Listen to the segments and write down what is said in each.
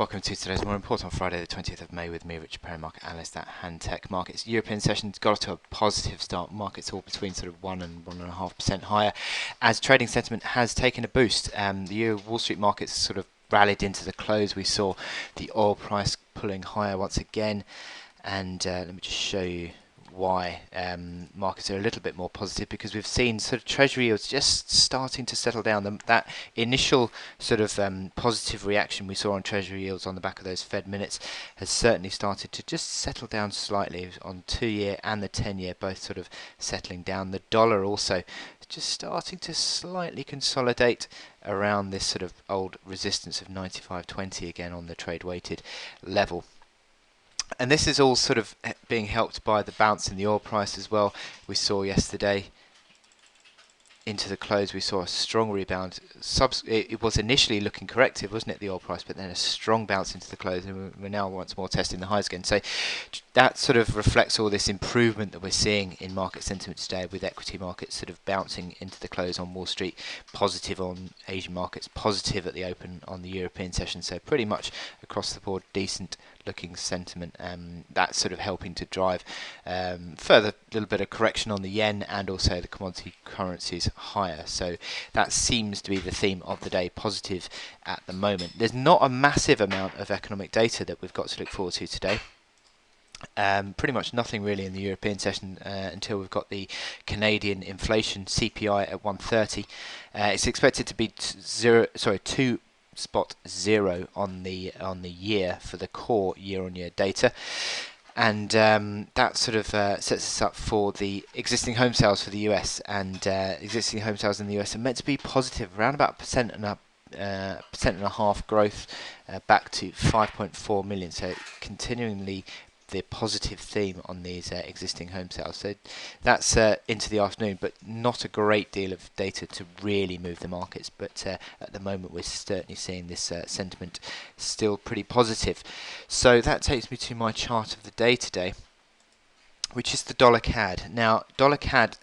Welcome to today's Morning Report on Friday the 20th of May with me, Richard Perry, market analyst at Handtech Markets. European sessions got off to a positive start. Markets all between sort of 1 and 1.5% higher as trading sentiment has taken a boost. The Wall Street markets sort of rallied into the close. We saw the oil price pulling higher once again, and let me just show you why markets are a little bit more positive, because we've seen sort of treasury yields just starting to settle down. That initial sort of positive reaction we saw on treasury yields on the back of those Fed minutes has certainly started to just settle down slightly on 2-year and the 10-year, both sort of settling down. The dollar also just starting to slightly consolidate around this sort of old resistance of 95.20 again on the trade weighted level. And this is all sort of being helped by the bounce in the oil price as well. We saw yesterday into the close, we saw a strong rebound. It was initially looking corrective, wasn't it, the oil price, but then a strong bounce into the close, and we're now once more testing the highs again. So that sort of reflects all this improvement that we're seeing in market sentiment today, with equity markets sort of bouncing into the close on Wall Street, positive on Asian markets, positive at the open on the European session. So pretty much across the board, decent looking sentiment. That's sort of helping to drive further little bit of correction on the yen and also the commodity currencies higher. So that seems to be the theme of the day, positive at the moment. There's not a massive amount of economic data that we've got to look forward to today. Pretty much nothing really in the European session until we've got the Canadian inflation CPI at 130. It's expected to be 2.0 on the year for the core year-on-year data. And that sort of sets us up for the existing home sales for the US. And existing home sales in the US are meant to be positive, around about 1.5% growth, back to 5.4 million. So continuingly the positive theme on these existing home sales. So that's into the afternoon, but not a great deal of data to really move the markets. But at the moment, we're certainly seeing this sentiment still pretty positive. So that takes me to my chart of the day today, which is the dollar CAD. Now, dollar CAD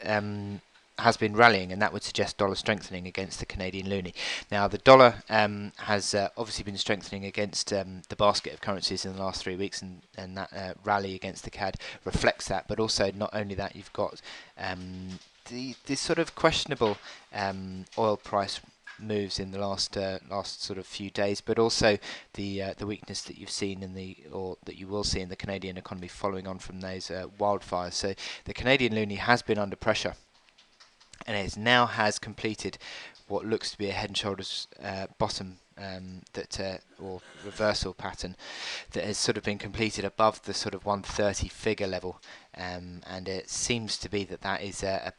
has been rallying, and that would suggest dollar strengthening against the Canadian loonie. Now, the dollar has obviously been strengthening against the basket of currencies in the last 3 weeks, and that rally against the CAD reflects that. But also, not only that, you've got the sort of questionable oil price moves in the last sort of few days, but also the weakness that you've seen or that you will see in the Canadian economy following on from those wildfires. So the Canadian loonie has been under pressure, and it now has completed what looks to be a head and shoulders bottom or reversal pattern that has sort of been completed above the sort of 130 figure level, and it seems to be that is a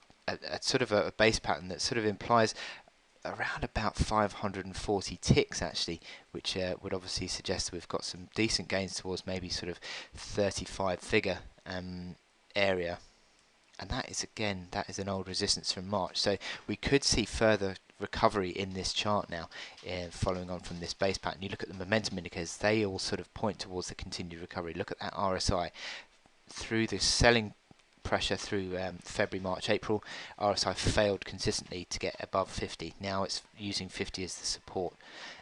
sort of a base pattern that sort of implies around about 540 ticks actually, which would obviously suggest that we've got some decent gains towards maybe sort of 35 figure area. And that is an old resistance from March. So we could see further recovery in this chart now, following on from this base pattern. You look at the momentum indicators, they all sort of point towards the continued recovery. Look at that RSI. Through the selling pressure through February, March, April, RSI failed consistently to get above 50. Now it's using 50 as the support.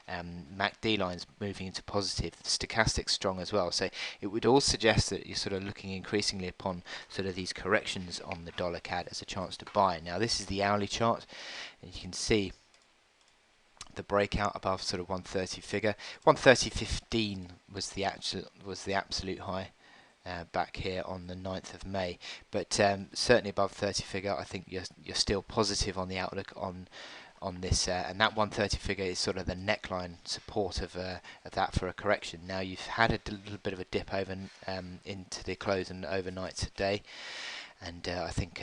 MACD lines moving into positive, stochastics strong as well. So it would all suggest that you're sort of looking increasingly upon sort of these corrections on the dollar CAD as a chance to buy. Now this is the hourly chart, and you can see the breakout above sort of 130 figure. 130.15 was the absolute high. Back here on the 9th of May, but certainly above 30 figure, I think you're still positive on the outlook on this, and that 130 figure is sort of the neckline support of that for a correction. Now you've had a little bit of a dip over into the close and overnight today, and I think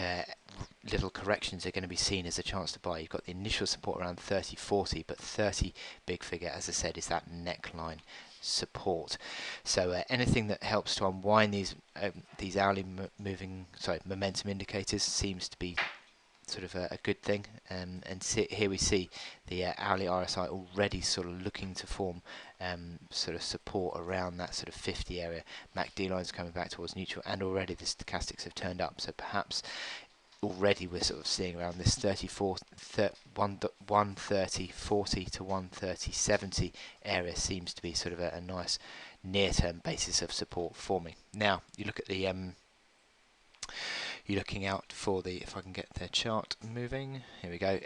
little corrections are going to be seen as a chance to buy. You've got the initial support around 30.40, but 30 big figure, as I said, is that neckline support. So anything that helps to unwind these hourly momentum indicators seems to be sort of a good thing. And here we see the hourly RSI already sort of looking to form sort of support around that sort of 50 area. MACD lines coming back towards neutral, and already the stochastics have turned up. So perhaps already we're sort of seeing around this 130, 40 to 130.70 area seems to be sort of a nice near-term basis of support forming. Now you look at the you're looking out for the, if I can get the chart moving, here we go,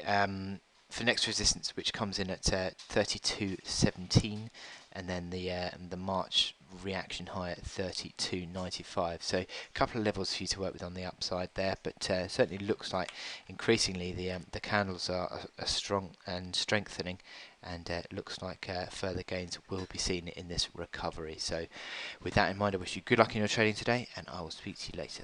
for next resistance, which comes in at 32.17, and then the March reaction high at 32.95. So a couple of levels for you to work with on the upside there, but certainly looks like increasingly the candles are strong and strengthening, and it looks like further gains will be seen in this recovery. So with that in mind, I wish you good luck in your trading today, and I will speak to you later.